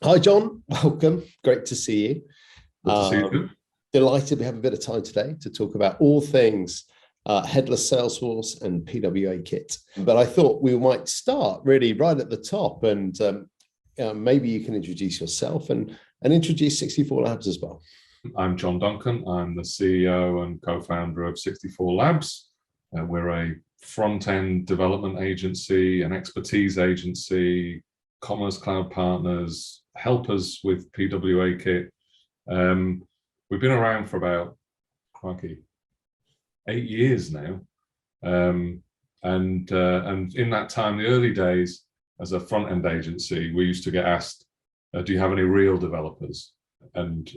Hi, John. Welcome. Great to see you. Good to see you. Delighted we have a bit of time today to talk about all things headless Salesforce and PWA kit. But I thought we might start really right at the top, and maybe you can introduce yourself and introduce 64 Labs as well. I'm John Duncan. I'm the CEO and co-founder of 64 Labs. We're a front-end development agency, an expertise agency, commerce cloud partners, help us with PWA kit. We've been around for about, crikey, 8 years now. And in that time, the early days, as a front-end agency, we used to get asked, do you have any real developers? And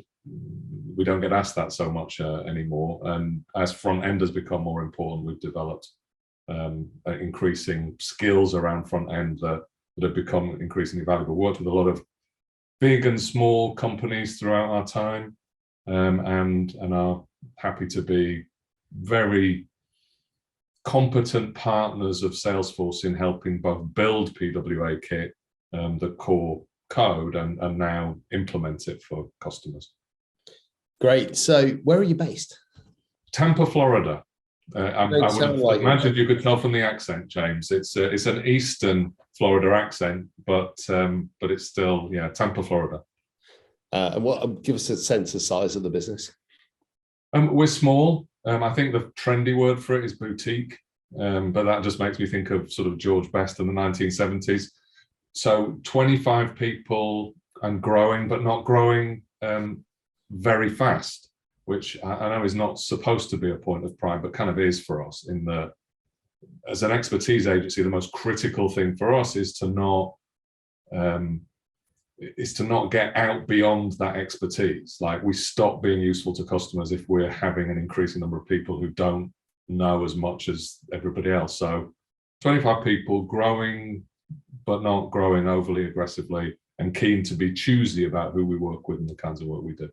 we don't get asked that so much anymore. And as front-end has become more important, we've developed increasing skills around front-end that have become increasingly valuable. Worked with a lot of big and small companies throughout our time, and are happy to be very competent partners of Salesforce in helping both build PWA kit, the core code, and now implement it for customers. Great. So where are you based? Tampa, Florida. I would have imagined you could tell from the accent, James. It's an Eastern Florida accent, but it's still, yeah, Tampa, Florida. And give us a sense of size of the business. We're small. I think the trendy word for it is boutique, but that just makes me think of sort of George Best in the 1970s. So 25 people and growing, but not growing very fast, which I know is not supposed to be a point of pride, but kind of is for us. As an expertise agency, the most critical thing for us is to not get out beyond that expertise. Like, we stop being useful to customers if we're having an increasing number of people who don't know as much as everybody else. So 25 people growing, but not growing overly aggressively, and keen to be choosy about who we work with and the kinds of work we do.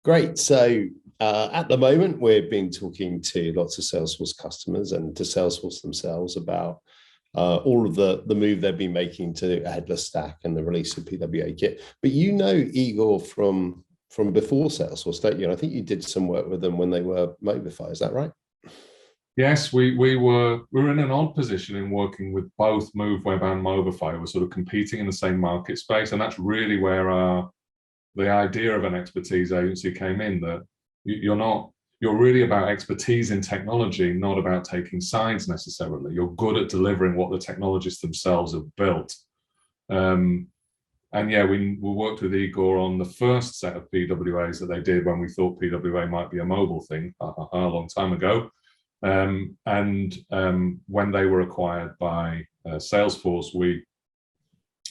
Great. So at the moment, we've been talking to lots of Salesforce customers and to Salesforce themselves about all of the move they've been making to a headless stack and the release of PWA kit. But you know Igor from before Salesforce, don't you? And I think you did some work with them when they were Mobify. Is that right? Yes, we were in an odd position in working with both MoveWeb and Mobify. We're sort of competing in the same market space, and that's really where the idea of an expertise agency came in. That you're really about expertise in technology, not about taking sides necessarily. You're good at delivering what the technologists themselves have built. And yeah, we worked with Igor on the first set of PWAs that they did when we thought PWA might be a mobile thing a long time ago. When they were acquired by Salesforce, we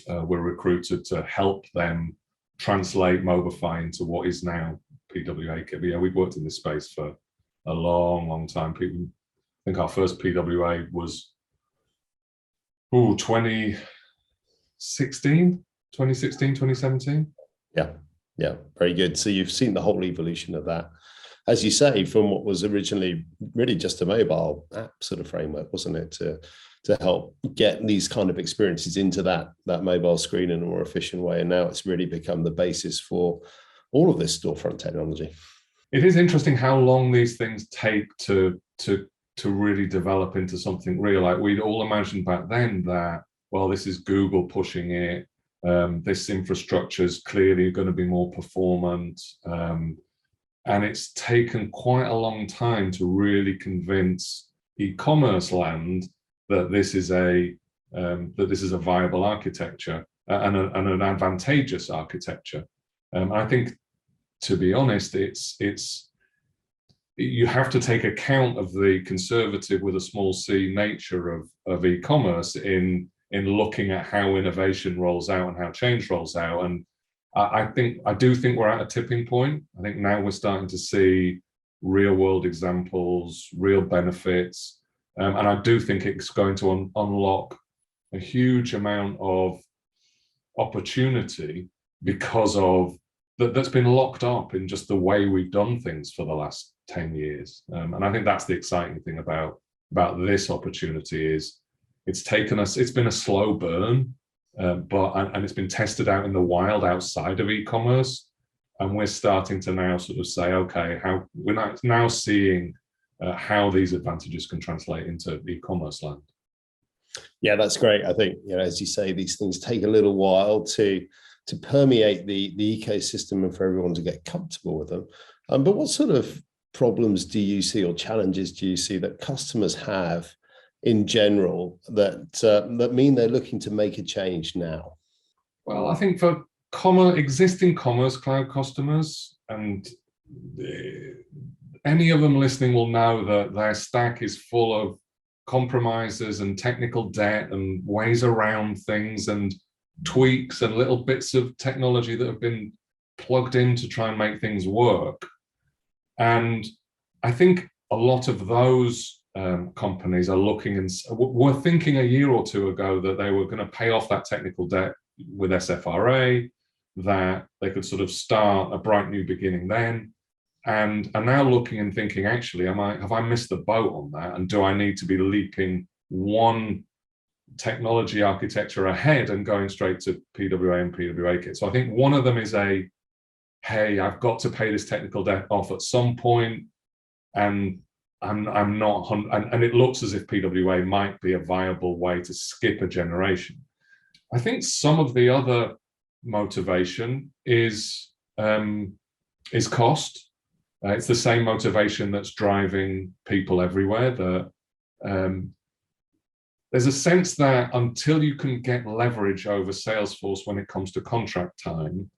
were recruited to help them translate Mobify into what is now PWA kit. But yeah, we've worked in this space for a long time. I think our first PWA was 2016, 2017. Yeah, very good. So you've seen the whole evolution of that, as you say, from what was originally really just a mobile app sort of framework, wasn't it, to help get these kind of experiences into that mobile screen in a more efficient way. And now it's really become the basis for all of this storefront technology. It is interesting how long these things take to really develop into something real. Like, we'd all imagined back then that, well, this is Google pushing it. This infrastructure is clearly going to be more performant. And it's taken quite a long time to really convince e-commerce land that this is a viable architecture and an advantageous architecture. I think, to be honest, you have to take account of the conservative with a small c nature of e-commerce in looking at how innovation rolls out and how change rolls out. And I do think we're at a tipping point. I think now we're starting to see real world examples, real benefits. And I do think it's going to unlock a huge amount of opportunity because of that's been locked up in just the way we've done things for the last 10 years. And I think that's the exciting thing about this opportunity is it's been a slow burn. and it's been tested out in the wild outside of e-commerce. And we're starting to now sort of say, okay, we're now seeing how these advantages can translate into e-commerce land. Yeah, that's great. I think, as you say, these things take a little while to permeate the ecosystem and for everyone to get comfortable with them. But what sort of problems do you see, or challenges do you see that customers have in general that mean they're looking to make a change now? Well, I think for existing Commerce Cloud customers, and any of them listening will know that their stack is full of compromises and technical debt and ways around things and tweaks and little bits of technology that have been plugged in to try and make things work. And I think a lot of those companies are looking and were thinking a year or two ago that they were going to pay off that technical debt with SFRA, that they could sort of start a bright new beginning then, and are now looking and thinking, actually, have I missed the boat on that? And do I need to be leaping one technology architecture ahead and going straight to PWA and PWA kit? So I think one of them is hey, I've got to pay this technical debt off at some point, and I'm not, and it looks as if PWA might be a viable way to skip a generation. I think some of the other motivation is cost. It's the same motivation that's driving people everywhere. There's a sense that until you can get leverage over Salesforce when it comes to contract time,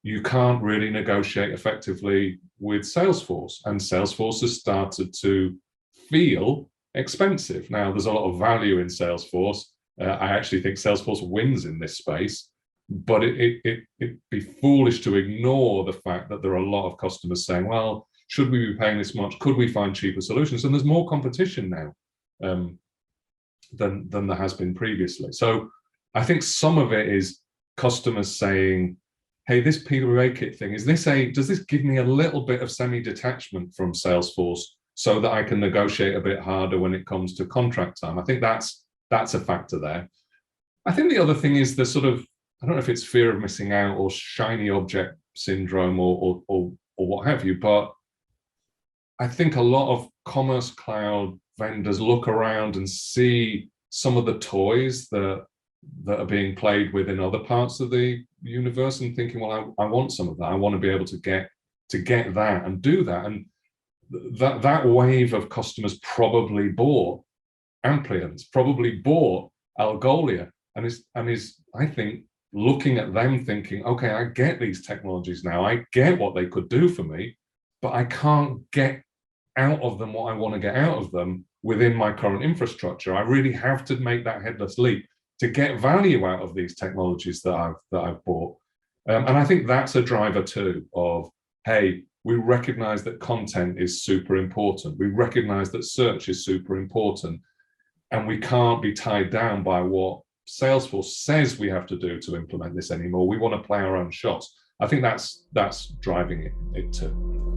you can't really negotiate effectively with Salesforce. And Salesforce has started to feel expensive. Now, there's a lot of value in Salesforce. I actually think Salesforce wins in this space, but it'd be foolish to ignore the fact that there are a lot of customers saying, well, should we be paying this much? Could we find cheaper solutions? And there's more competition now than there has been previously. So I think some of it is customers saying, hey, this PWA kit thing, does this give me a little bit of semi-detachment from Salesforce so that I can negotiate a bit harder when it comes to contract time? I think that's a factor there. I think the other thing is the sort of, I don't know if it's fear of missing out or shiny object syndrome or what have you, but I think a lot of Commerce Cloud vendors look around and see some of the toys that are being played with in other parts of the universe and thinking, well, I want some of that. I want to be able to get that and do that. And that wave of customers probably bought Amplience, probably bought Algolia, and is I think looking at them thinking, okay, I get these technologies now, I get what they could do for me, but I can't get out of them what I want to get out of them within my current infrastructure. I really have to make that headless leap to get value out of these technologies that I've bought. And I think that's a driver too of, hey, we recognize that content is super important. We recognize that search is super important. And we can't be tied down by what Salesforce says we have to do to implement this anymore. We want to play our own shots. I think that's driving it too.